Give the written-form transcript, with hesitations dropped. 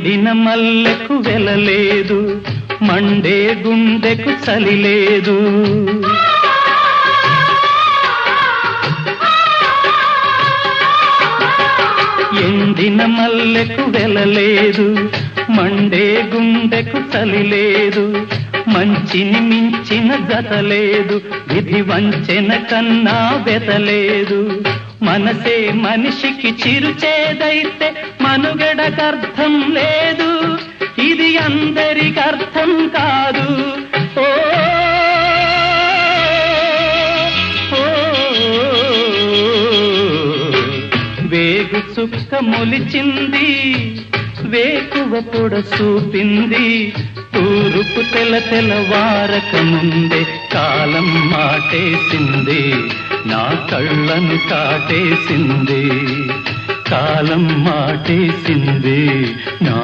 ఎండిన మల్లెకు వెలలేదు, మండే గుండెకు చలి లేదు. ఎండిన మల్లెకు వెలలేదు, మండే గుండెకు చలి లేదు. మంచిని మించిన గత లేదు, విధి వంచెన కన్నా బెతలేదు. మనసే మనిషికి చిరుచేదైతే మనుగడకర్థం లేదు, ఇది అందరికి అర్థం కాదు. ఓ వేగు చుక్క మొలిచింది, వేకువ పొడ చూపింది. తూరుపు తెలవారక ముందే కాలం మాటేసింది, నా కళ్ళను కాటేసింది. కాలం మాటేసింది, నా